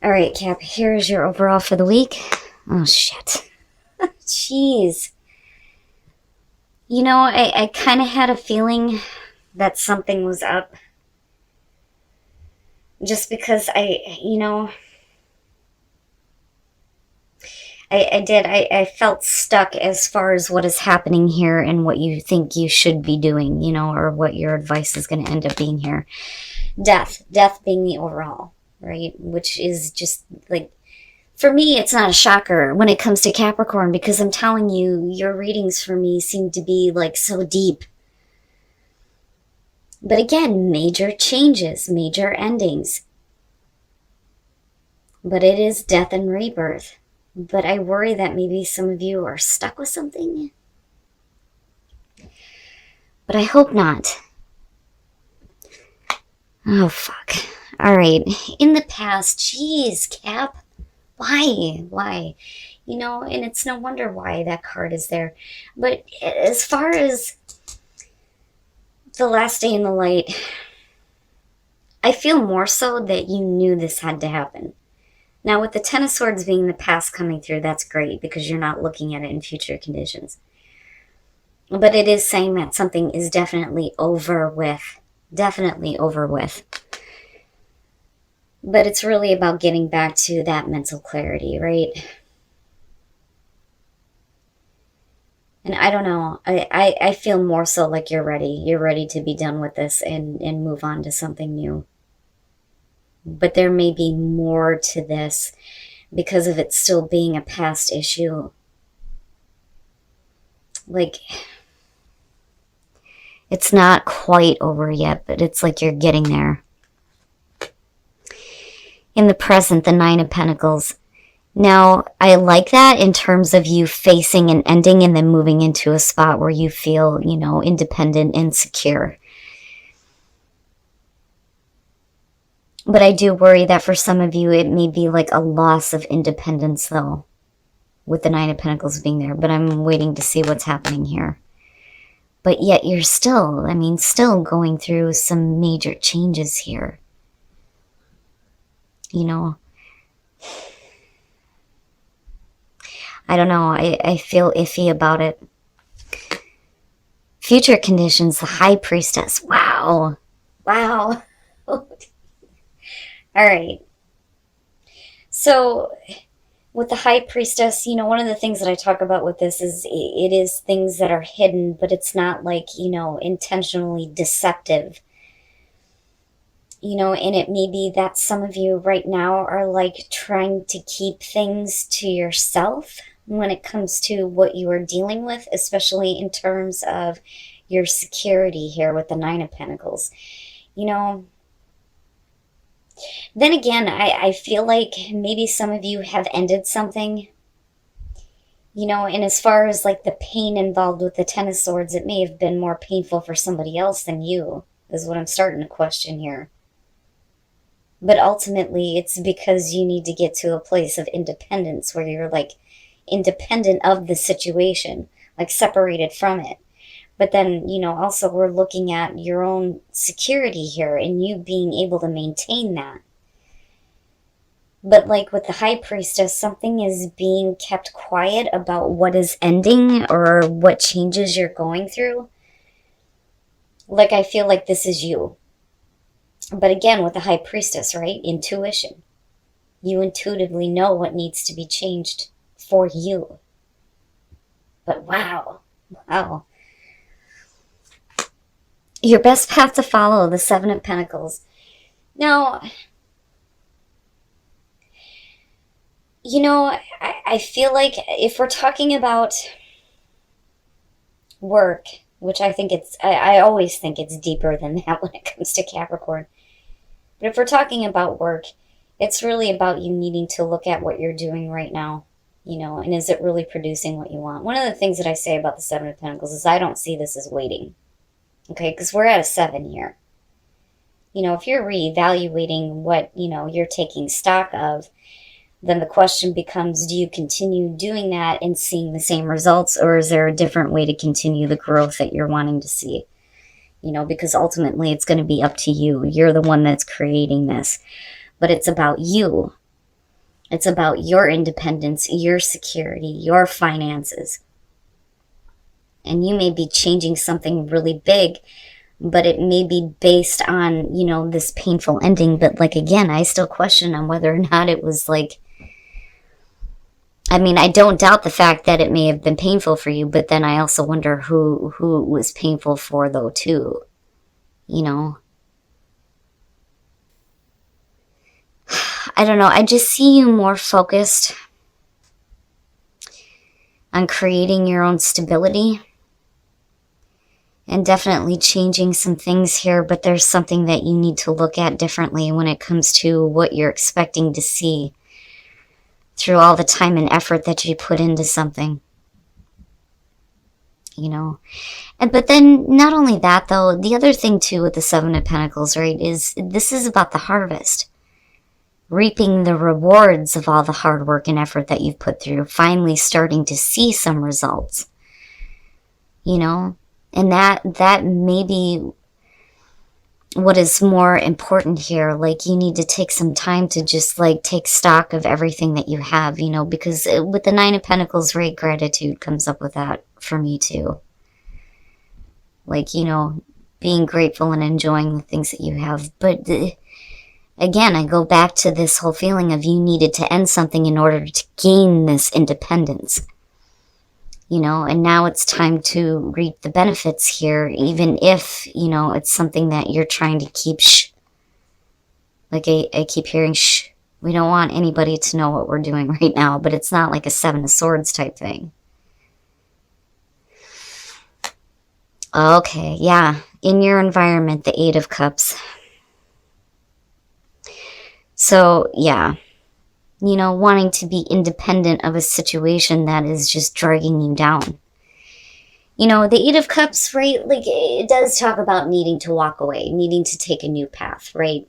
All right, Cap, here's your overall for the week. Oh, shit. Jeez. You know, I kind of had a feeling that something was up. Just because I felt stuck as far as what is happening here and what you think you should be doing, or what your advice is going to end up being here. Death being the overall, right? Which is just like, for me, it's not a shocker when it comes to Capricorn, because I'm telling you, your readings for me seem to be like so deep. But again, major changes, major endings. But it is death and rebirth. But I worry that maybe some of you are stuck with something. But I hope not. Oh, fuck. All right. In the past, geez, Cap. Why? And it's no wonder why that card is there. But as far as the last day in the light, I feel more so that you knew this had to happen. Now, with the Ten of Swords being the past coming through, that's great because you're not looking at it in future conditions. But it is saying that something is definitely over with. Definitely over with. But it's really about getting back to that mental clarity, right? And I don't know. I feel more so like you're ready. You're ready to be done with this and move on to something new. But there may be more to this because of it still being a past issue. Like, it's not quite over yet, but it's like you're getting there. In the present, the Nine of Pentacles. Now, I like that in terms of you facing an ending and then moving into a spot where you feel, independent and secure. But I do worry that for some of you, it may be like a loss of independence, though, with the Nine of Pentacles being there. But I'm waiting to see what's happening here. But yet you're still going through some major changes here. I don't know. I feel iffy about it. Future conditions, the High Priestess. Wow. All right. So with the High Priestess, one of the things that I talk about with this is it is things that are hidden, but it's not like, intentionally deceptive. And it may be that some of you right now are like trying to keep things to yourself when it comes to what you are dealing with, especially in terms of your security here with the Nine of Pentacles. Then again, I feel like maybe some of you have ended something, and as far as like the pain involved with the Ten of Swords, it may have been more painful for somebody else than you, is what I'm starting to question here. But ultimately, it's because you need to get to a place of independence where you're like independent of the situation, like separated from it. But then, also we're looking at your own security here and you being able to maintain that. But like with the High Priestess, something is being kept quiet about what is ending or what changes you're going through. Like, I feel like this is you. But again, with the High Priestess, right? Intuition. You intuitively know what needs to be changed for you. But wow. Your best path to follow, the Seven of Pentacles. Now, I feel like if we're talking about work, which I always think it's deeper than that when it comes to Capricorn. But if we're talking about work, it's really about you needing to look at what you're doing right now, and is it really producing what you want? One of the things that I say about the Seven of Pentacles is I don't see this as waiting. Okay, because we're at a 7 here. If you're reevaluating what, you're taking stock of, then the question becomes, do you continue doing that and seeing the same results, or is there a different way to continue the growth that you're wanting to see? Because ultimately it's going to be up to you. You're the one that's creating this, but it's about you. It's about your independence, your security, your finances. And you may be changing something really big, but it may be based on, this painful ending. But like, again, I still question on whether or not it was like, I mean, I don't doubt the fact that it may have been painful for you, but then I also wonder who it was painful for, though, too. I don't know. I just see you more focused on creating your own stability and definitely changing some things here, but there's something that you need to look at differently when it comes to what you're expecting to see through all the time and effort that you put into something. But then not only that, though, the other thing too with the Seven of Pentacles, right, is this is about the harvest. Reaping the rewards of all the hard work and effort that you've put through, finally starting to see some results. And that may be what is more important here. Like, you need to take some time to just like take stock of everything that you have, because with the Nine of Pentacles, right, gratitude comes up with that for me too. Like, being grateful and enjoying the things that you have. But again, I go back to this whole feeling of you needed to end something in order to gain this independence. And now it's time to reap the benefits here, even if, it's something that you're trying to keep Like I keep hearing we don't want anybody to know what we're doing right now, but it's not like a Seven of Swords type thing. Okay, yeah. In your environment, the Eight of Cups. So, yeah. Wanting to be independent of a situation that is just dragging you down. The Eight of Cups, right? Like, it does talk about needing to walk away, needing to take a new path, right?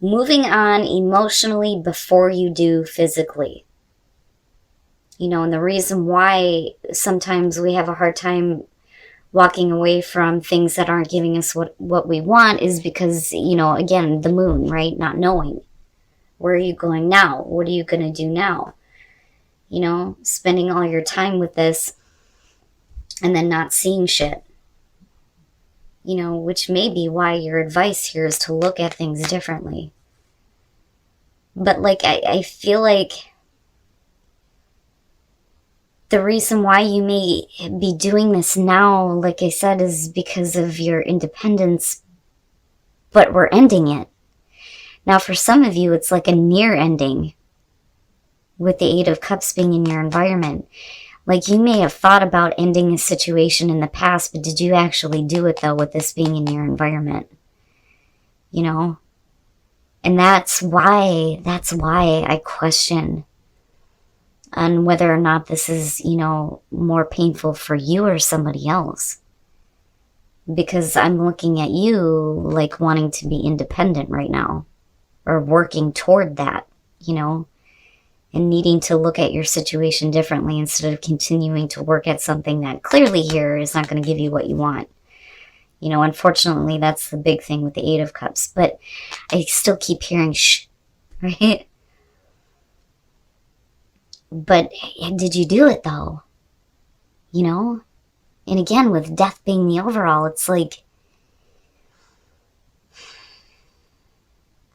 Moving on emotionally before you do physically. And the reason why sometimes we have a hard time walking away from things that aren't giving us what we want is because, again, the moon, right? Not knowing. Where are you going now? What are you going to do now? Spending all your time with this and then not seeing shit. Which may be why your advice here is to look at things differently. But like, I feel like the reason why you may be doing this now, like I said, is because of your independence, but we're ending it. Now, for some of you, it's like a near ending with the Eight of Cups being in your environment. Like, you may have thought about ending a situation in the past, but did you actually do it, though, with this being in your environment? And that's why I question on whether or not this is, more painful for you or somebody else. Because I'm looking at you like wanting to be independent right now. Or working toward that, and needing to look at your situation differently instead of continuing to work at something that clearly here is not going to give you what you want. Unfortunately, that's the big thing with the Eight of Cups. But I still keep hearing right? But did you do it, though? And again, with death being the overall, it's like,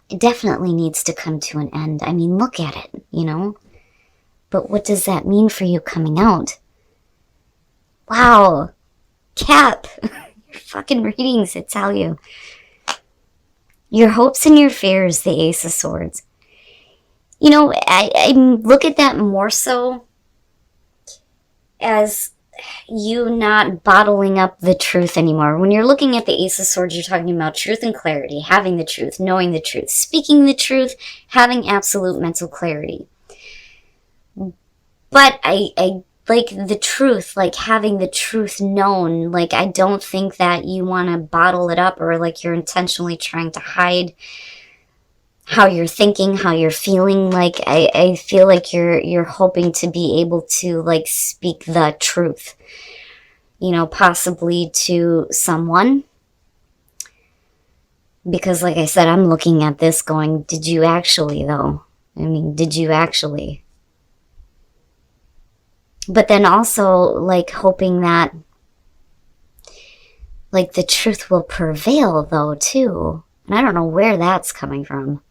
it definitely needs to come to an end. I mean, look at it, But what does that mean for you coming out? Wow. Cap. Your fucking readings, I tell you. Your hopes and your fears, the Ace of Swords. I look at that more so as you not bottling up the truth anymore. When you're looking at the Ace of Swords, you're talking about truth and clarity, having the truth, knowing the truth, speaking the truth, having absolute mental clarity. But I like the truth, like having the truth known. Like, I don't think that you want to bottle it up or like you're intentionally trying to hide how you're thinking, how you're feeling. Like, I feel like you're hoping to be able to like speak the truth, possibly to someone. Because like I said, I'm looking at this going, did you actually though? I mean, did you actually? But then also, like, hoping that, like, the truth will prevail, though, too. And I don't know where that's coming from.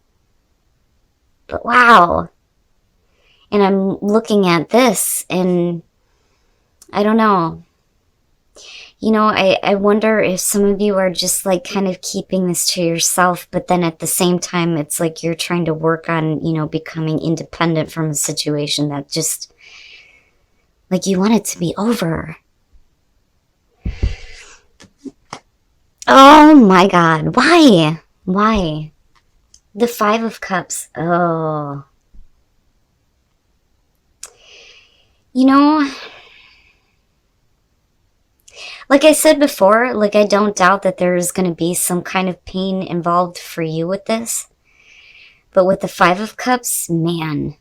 But wow. And I'm looking at this, and I don't know. You know, I wonder if some of you are just like kind of keeping this to yourself, but then at the same time, it's like you're trying to work on, you know, becoming independent from a situation that just, like, you want it to be over. Oh my God. Why? Why? The Five of Cups. Oh. You know, like I said before, like, I don't doubt that there is going to be some kind of pain involved for you with this. But with the Five of Cups, man.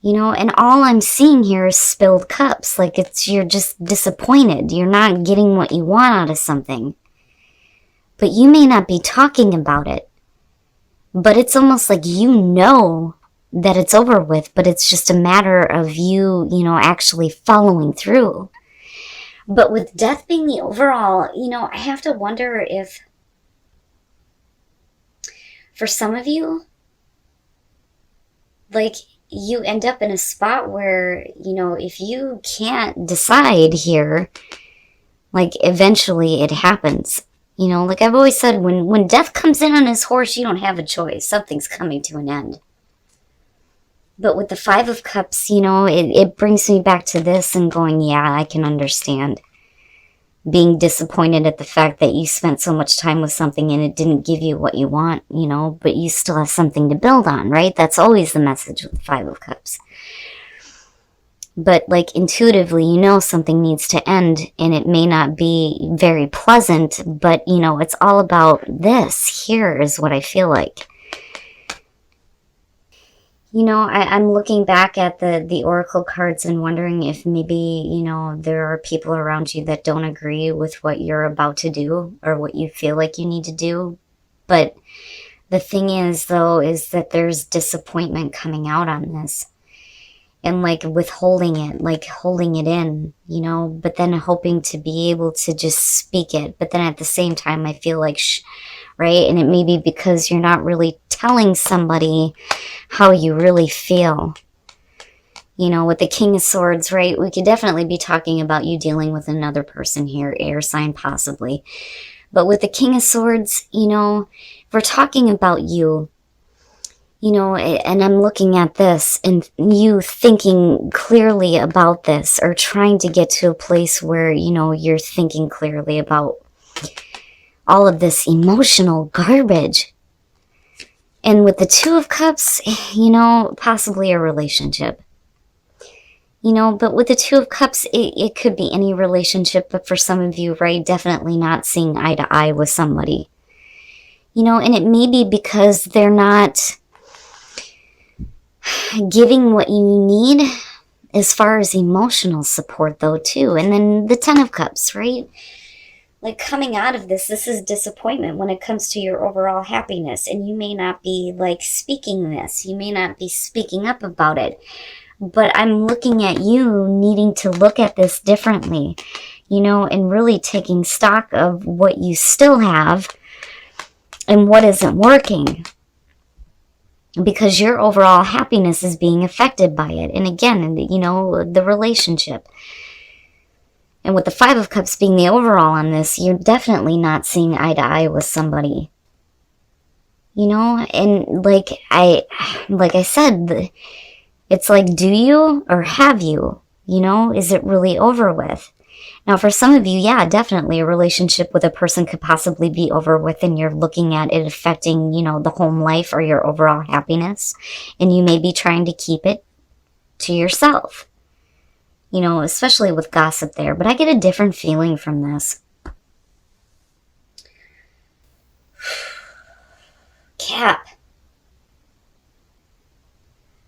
You know, and all I'm seeing here is spilled cups. Like, you're just disappointed. You're not getting what you want out of something. But you may not be talking about it. But it's almost like you know that it's over with, but it's just a matter of you, you know, actually following through. But with death being the overall, you know, I have to wonder if, for some of you, like, you end up in a spot where, you know, if you can't decide here, like, eventually it happens. You know, like I've always said, when death comes in on his horse, you don't have a choice. Something's coming to an end. But with the Five of Cups, you know, it brings me back to this and going, yeah, I can understand being disappointed at the fact that you spent so much time with something and it didn't give you what you want, you know, but you still have something to build on, right? That's always the message with the Five of Cups. But, like, intuitively, you know something needs to end, and it may not be very pleasant, but, you know, it's all about this. Here is what I feel like. You know, I'm looking back at the Oracle cards and wondering if maybe, you know, there are people around you that don't agree with what you're about to do or what you feel like you need to do. But the thing is, though, is that there's disappointment coming out on this. And, like, withholding it, like holding it in, you know, but then hoping to be able to just speak it. But then at the same time, I feel like, right? And it may be because you're not really telling somebody how you really feel. You know, with the King of Swords, right? We could definitely be talking about you dealing with another person here, air sign possibly. But with the King of Swords, you know, if we're talking about you, you know, and I'm looking at this and you thinking clearly about this or trying to get to a place where, you know, you're thinking clearly about all of this emotional garbage. And with the Two of Cups, you know, possibly a relationship. You know, but with the Two of Cups, it could be any relationship, but for some of you, right, definitely not seeing eye to eye with somebody. You know, and it may be because they're not giving what you need as far as emotional support, though, too. And then the Ten of Cups, right? Like, coming out of this is disappointment when it comes to your overall happiness. And you may not be, like, speaking this. You may not be speaking up about it. But I'm looking at you needing to look at this differently, you know, and really taking stock of what you still have and what isn't working. Because your overall happiness is being affected by it. And again, you know, the relationship. And with the Five of Cups being the overall on this, you're definitely not seeing eye to eye with somebody. You know, and like I said, it's like, do you or have you? You know, is it really over with? Now, for some of you, yeah, definitely a relationship with a person could possibly be over with, and you're looking at it affecting, you know, the home life or your overall happiness. And you may be trying to keep it to yourself. You know, especially with gossip there. But I get a different feeling from this. Cap.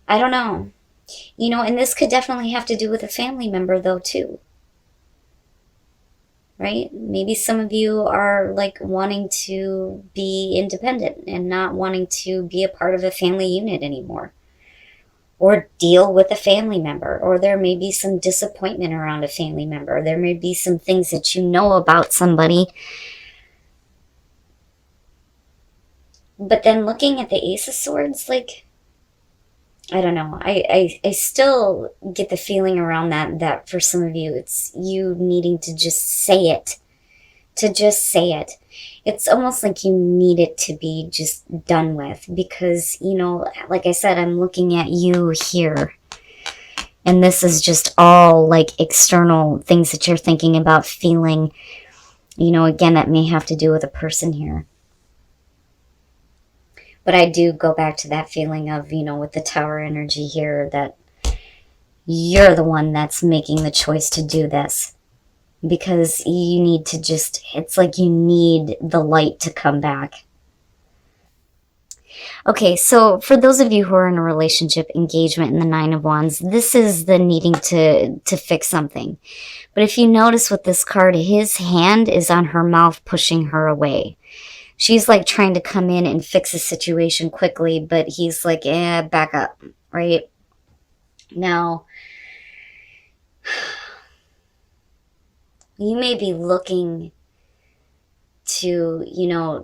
I don't know. You know, and this could definitely have to do with a family member, though, too. right? Maybe some of you are like wanting to be independent and not wanting to be a part of a family unit anymore, or deal with a family member, or there may be some disappointment around a family member. There may be some things that you know about somebody. But then looking at the Ace of Swords, like, I don't know. I still get the feeling around that for some of you, it's you needing to just say it. To just say it. It's almost like you need it to be just done with because, like I said, I'm looking at you here. And this is just all like external things that you're thinking about, feeling, again, that may have to do with a person here. But I do go back to that feeling of, with the Tower energy here, that you're the one that's making the choice to do this. Because you need to just, it's like you need the light to come back. Okay, so for those of you who are in a relationship, engagement, in the Nine of Wands, this is the needing to fix something. But if you notice with this card, his hand is on her mouth, pushing her away. She's like trying to come in and fix a situation quickly, but he's like, back up, right? Now, you may be looking to,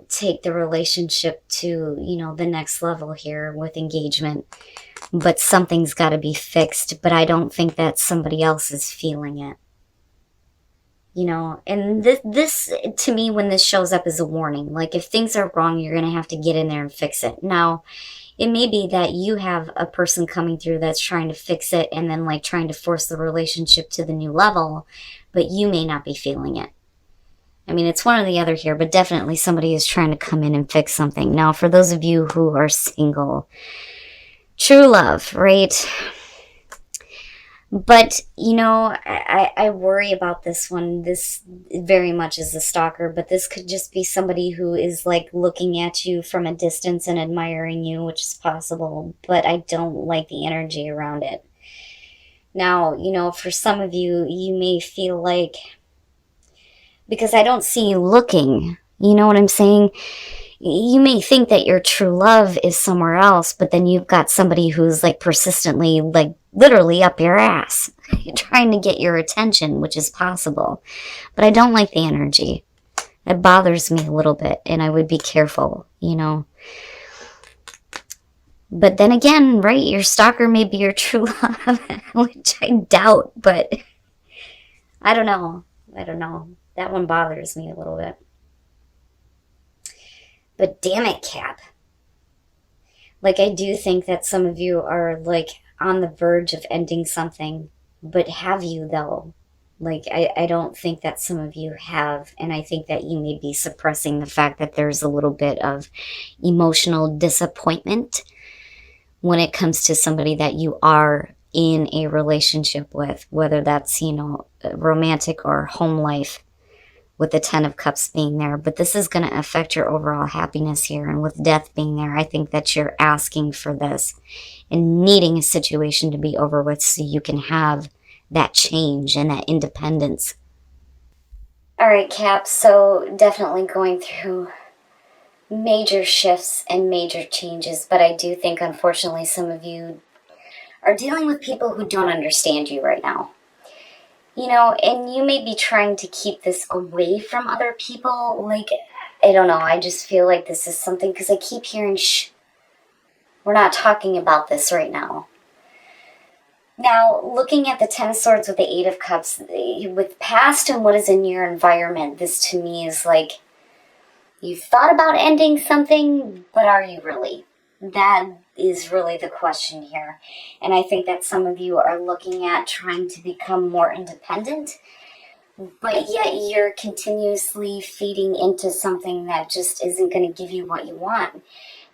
take the relationship to, the next level here with engagement, but something's got to be fixed. But I don't think that somebody else is feeling it. And this to me, when this shows up, is a warning. Like, if things are wrong, you're going to have to get in there and fix it. Now, it may be that you have a person coming through that's trying to fix it and then like trying to force the relationship to the new level, but you may not be feeling it. I mean, it's one or the other here, but definitely somebody is trying to come in and fix something. Now, for those of you who are single, true love, right? But, I worry about this one. This very much is a stalker, but this could just be somebody who is like looking at you from a distance and admiring you, which is possible, but I don't like the energy around it. Now, for some of you, you may feel like, because I don't see you looking, you know what I'm saying? You may think that your true love is somewhere else, but then you've got somebody who's like persistently, like literally up your ass, trying to get your attention, which is possible. But I don't like the energy. It bothers me a little bit, and I would be careful, But then again, right, your stalker may be your true love, which I doubt, but I don't know. That one bothers me a little bit. But damn it, Cap. Like, I do think that some of you are, like, on the verge of ending something. But have you, though? Like, I don't think that some of you have. And I think that you may be suppressing the fact that there's a little bit of emotional disappointment when it comes to somebody that you are in a relationship with. Whether that's, romantic or home life, with the Ten of Cups being there. But this is going to affect your overall happiness here. And with Death being there, I think that you're asking for this and needing a situation to be over with so you can have that change and that independence. All right, Cap, so definitely going through major shifts and major changes, but I do think, unfortunately, some of you are dealing with people who don't understand you right now. And you may be trying to keep this away from other people. Like, I don't know, I just feel like this is something, because I keep hearing, shh, we're not talking about this right now. Now, looking at the Ten of Swords with the Eight of Cups, with past and what is in your environment, this to me is like, you've thought about ending something, but are you really? That is really the question here. And I think that some of you are looking at trying to become more independent, but yet you're continuously feeding into something that just isn't going to give you what you want.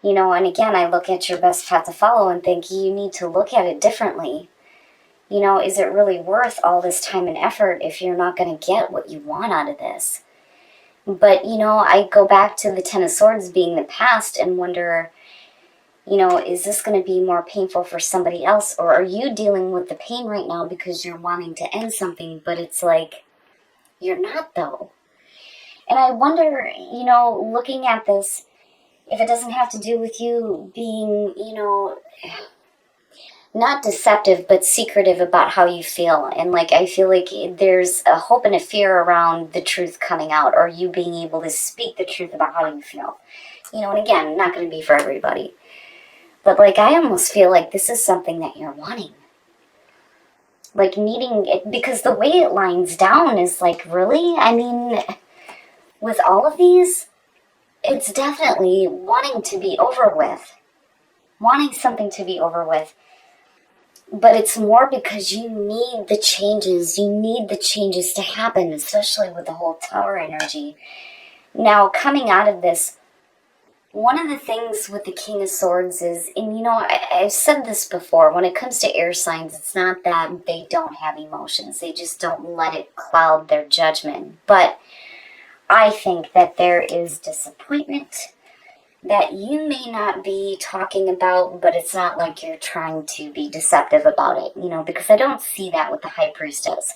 And again, I look at your best path to follow and think you need to look at it differently. Is it really worth all this time and effort if you're not going to get what you want out of this? But, I go back to the Ten of Swords being the past and wonder, is this going to be more painful for somebody else? Or are you dealing with the pain right now because you're wanting to end something, but it's like You're not, though. And I wonder, looking at this, if it doesn't have to do with you being, not deceptive, but secretive about how you feel. And like, I feel like there's a hope and a fear around the truth coming out, or you being able to speak the truth about how you feel. And again, not going to be for everybody. But like, I almost feel like this is something that you're wanting. Like needing it, because the way it lines down is like, really? I mean, with all of these, it's definitely wanting to be over with. Wanting something to be over with. But it's more because you need the changes. You need the changes to happen, especially with the whole Tower energy. Now, coming out of this, one of the things with the King of Swords is, and I've said this before, when it comes to air signs, it's not that they don't have emotions. They just don't let it cloud their judgment. But I think that there is disappointment that you may not be talking about, but it's not like you're trying to be deceptive about it, because I don't see that with the High Priestess.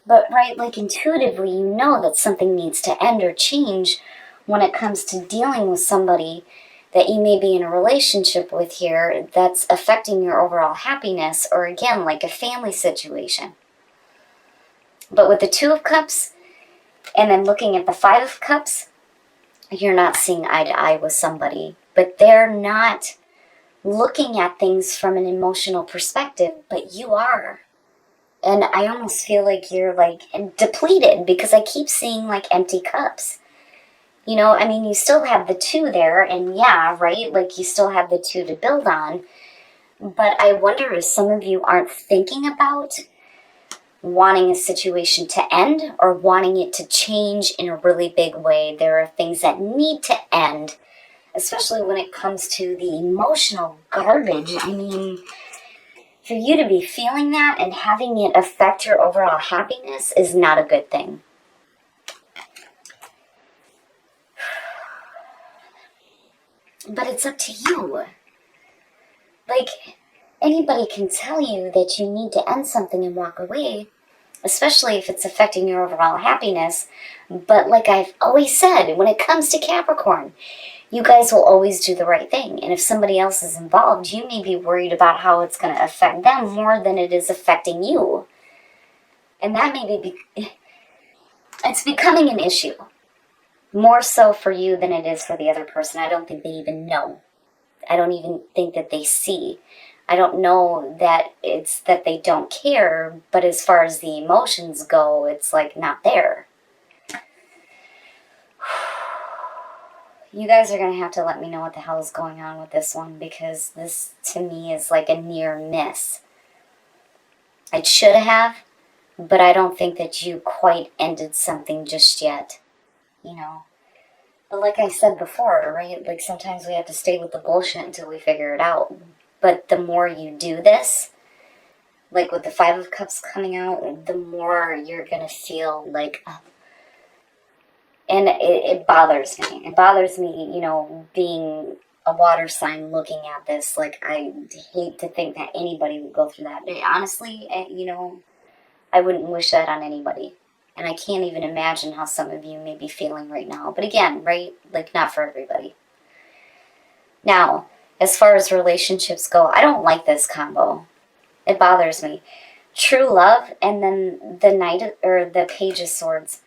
But, right, like intuitively, you know that something needs to end or change when it comes to dealing with somebody that you may be in a relationship with here that's affecting your overall happiness, or again, like a family situation. But with the Two of Cups, and then looking at the Five of Cups, you're not seeing eye to eye with somebody, but they're not looking at things from an emotional perspective, but you are. And I almost feel like you're like depleted, because I keep seeing like empty cups. You still have the two there, and yeah, right, like you still have the two to build on. But I wonder if some of you aren't thinking about wanting a situation to end or wanting it to change in a really big way. There are things that need to end, especially when it comes to the emotional garbage. I mean, for you to be feeling that and having it affect your overall happiness is not a good thing. But it's up to you. Like, anybody can tell you that you need to end something and walk away, especially if it's affecting your overall happiness. But like I've always said, when it comes to Capricorn, you guys will always do the right thing. And if somebody else is involved, you may be worried about how it's going to affect them more than it is affecting you. And that may it's becoming an issue. More so for you than it is for the other person. I don't think they even know. I don't even think that they see. I don't know that it's that they don't care, but as far as the emotions go, it's like not there. You guys are going to have to let me know what the hell is going on with this one, because this to me is like a near miss. It should have, but I don't think that you quite ended something just yet. But like I said before, right, like sometimes we have to stay with the bullshit until we figure it out. But the more you do this, like with the Five of Cups coming out, the more you're going to feel like, and it bothers me. It bothers me, being a water sign looking at this. Like, I hate to think that anybody would go through that. Honestly, I wouldn't wish that on anybody. And I can't even imagine how some of you may be feeling right now. But again, right, like not for everybody. Now, as far as relationships go, I don't like this combo. It bothers me. True love and then the Knight or the Page of Swords.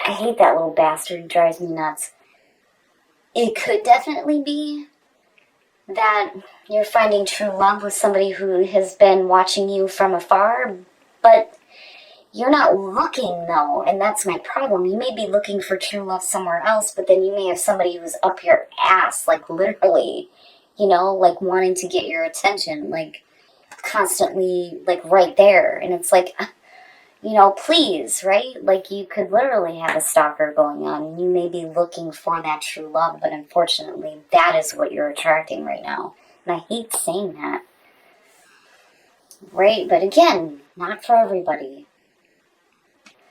I hate that little bastard. He drives me nuts. It could definitely be that you're finding true love with somebody who has been watching you from afar, but you're not looking, though, and that's my problem. You may be looking for true love somewhere else, but then you may have somebody who's up your ass, like literally, like wanting to get your attention, like constantly, like right there. And it's like, please, right? Like you could literally have a stalker going on, and you may be looking for that true love, but unfortunately, that is what you're attracting right now. And I hate saying that. Right? But again, not for everybody.